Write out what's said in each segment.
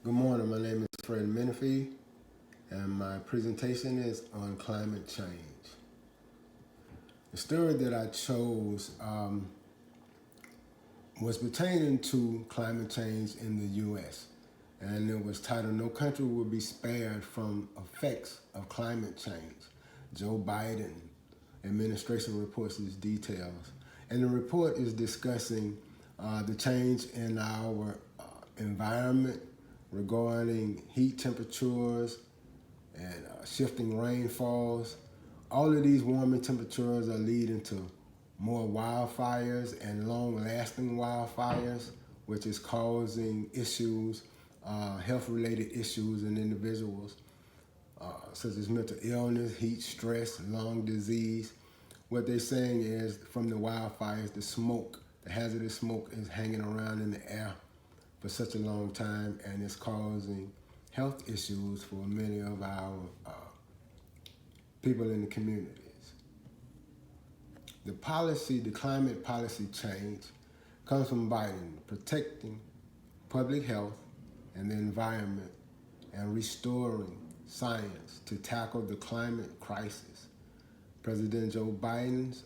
Good morning, my name is Fred Menifee, and my presentation is on climate change. The story that I chose was pertaining to climate change in the U.S., and it was titled, "No Country Will Be Spared from Effects of Climate Change." Joe Biden administration reports its details, and the report is discussing the change in our environment regarding heat temperatures and shifting rainfalls. All of these warming temperatures are leading to more wildfires and long-lasting wildfires, which is causing issues, health-related issues in individuals, such as mental illness, heat stress, lung disease. What they're saying is from the wildfires, the smoke, the hazardous smoke is hanging around in the air for such a long time, and it's causing health issues for many of our people in the communities. The climate policy change comes from Biden protecting public health and the environment and restoring science to tackle the climate crisis. President Joe Biden's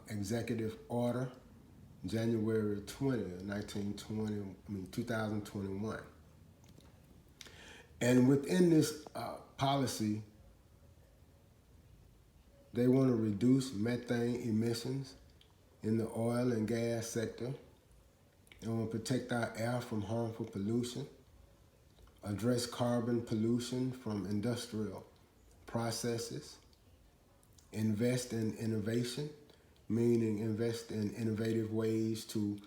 executive order, January 20th, 2021. And within this policy, they want to reduce methane emissions in the oil and gas sector. They want to protect our air from harmful pollution, address carbon pollution from industrial processes, invest in innovation, meaning invest in innovative ways to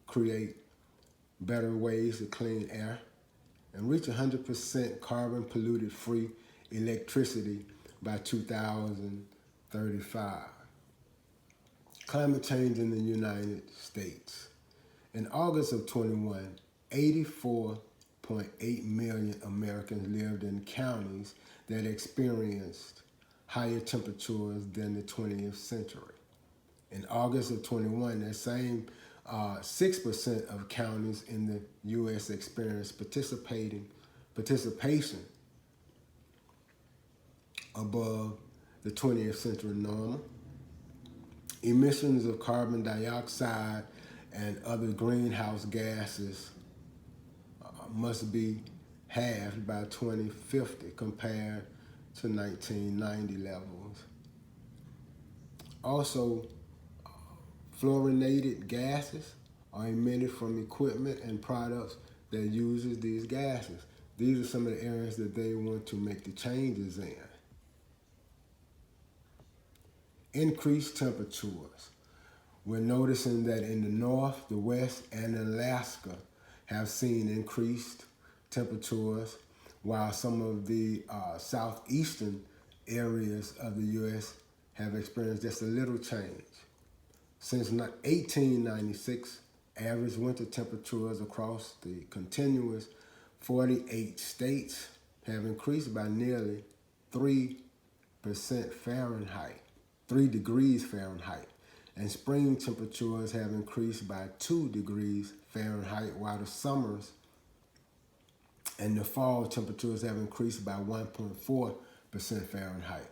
create better ways to clean air, and reach 100% carbon polluted free electricity by 2035. Climate change in the United States. In August of 21, 84.8 million Americans lived in counties that experienced higher temperatures than the 20th century. In August of 21, that same 6% of counties in the U.S. experienced participation above the 20th century normal. Emissions of carbon dioxide and other greenhouse gases must be halved by 2050 compared to 1990 levels. Also, fluorinated gases are emitted from equipment and products that uses these gases. These are some of the areas that they want to make the changes in. Increased temperatures. We're noticing that in the north, the west, and Alaska have seen increased temperatures, while some of the southeastern areas of the U.S. have experienced just a little change. Since 1896, average winter temperatures across the continuous 48 states have increased by nearly 3% Fahrenheit, 3 degrees Fahrenheit, and spring temperatures have increased by 2 degrees Fahrenheit, while the summers and the fall temperatures have increased by 1.4% Fahrenheit.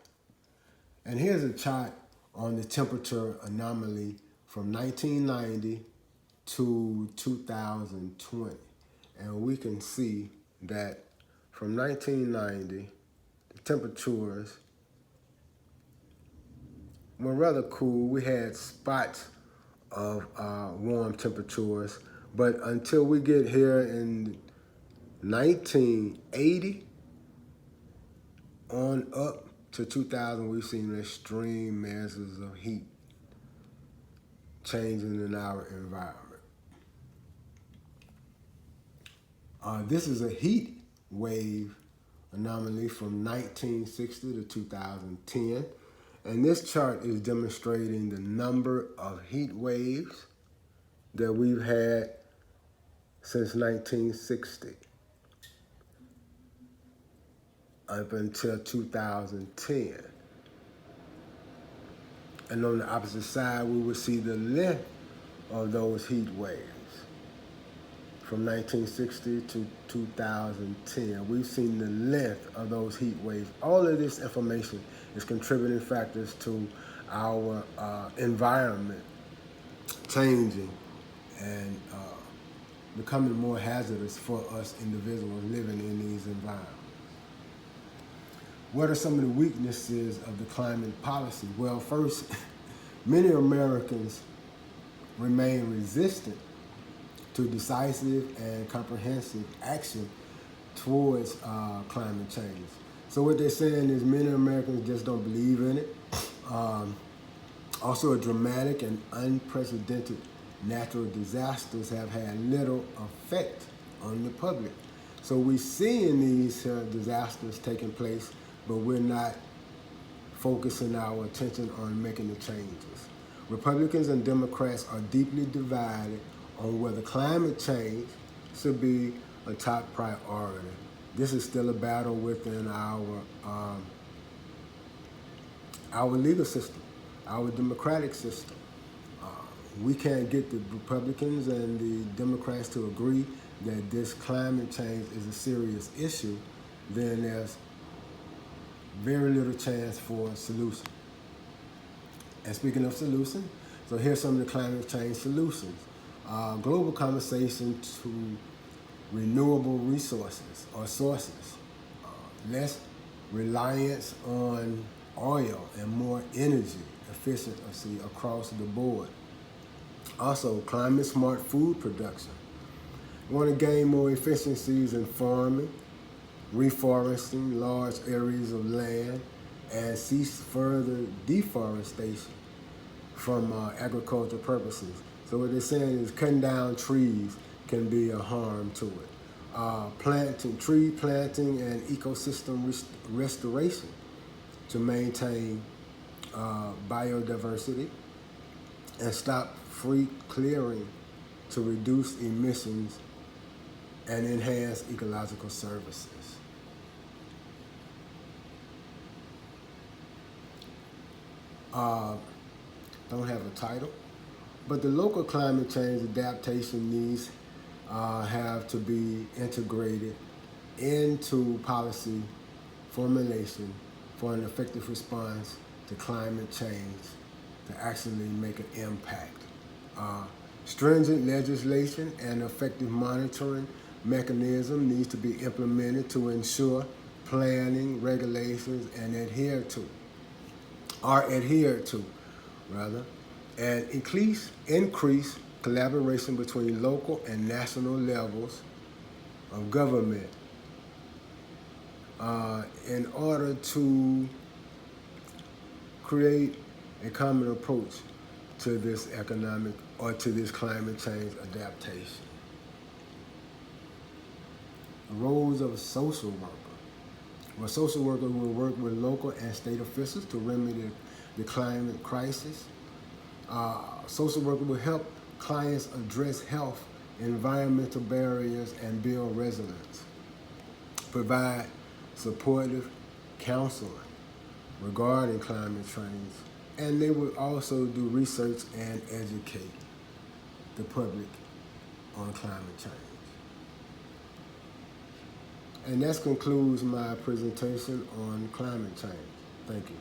And here's a chart on the temperature anomaly from 1990 to 2020. And we can see that from 1990, the temperatures were rather cool. We had spots of warm temperatures, but until we get here in 1980 on up to 2000, we've seen extreme measures of heat changing in our environment. This is a heat wave anomaly from 1960 to 2010. And this chart is demonstrating the number of heat waves that we've had since 1960 up until 2010. And on the opposite side, we will see the length of those heat waves. from 1960 to 2010. We've seen the length of those heat waves. All of this information is contributing factors to our environment changing and becoming more hazardous for us individuals living in these environments. What are some of the weaknesses of the climate policy? Well, first, many Americans remain resistant to decisive and comprehensive action towards climate change. So what they're saying is many Americans just don't believe in it. Also, a dramatic and unprecedented natural disasters have had little effect on the public. So we're seeing these disasters taking place, but we're not focusing our attention on making the changes. Republicans and Democrats are deeply divided on whether climate change should be a top priority. This is still a battle within our legal system, our democratic system. We can't get the Republicans and the Democrats to agree that this climate change is a serious issue, then there's very little chance for a solution. And speaking of solutions, so here's some of the climate change solutions. Global conversation to renewable resources or sources, less reliance on oil and more energy efficiency across the board. Also, climate smart food production. We want to gain more efficiencies in farming, reforesting large areas of land, and cease further deforestation from agricultural purposes. So what they're saying is cutting down trees can be a harm to it. Tree planting and ecosystem restoration to maintain biodiversity, and stop free clearing to reduce emissions and enhance ecological services. Don't have a title, but the local climate change adaptation needs have to be integrated into policy formulation for an effective response to climate change to actually make an impact. Stringent legislation and effective monitoring mechanism needs to be implemented to ensure planning, regulations, and adhered to, and increase collaboration between local and national levels of government in order to create a common approach to this economic or to this climate change adaptation. The roles of a social worker. Well, social workers will work with local and state officials to remedy the climate crisis. Social worker will help clients address health, environmental barriers, and build resilience. Provide supportive counseling regarding climate change. And they will also do research and educate the public on climate change. And that concludes my presentation on climate change. Thank you.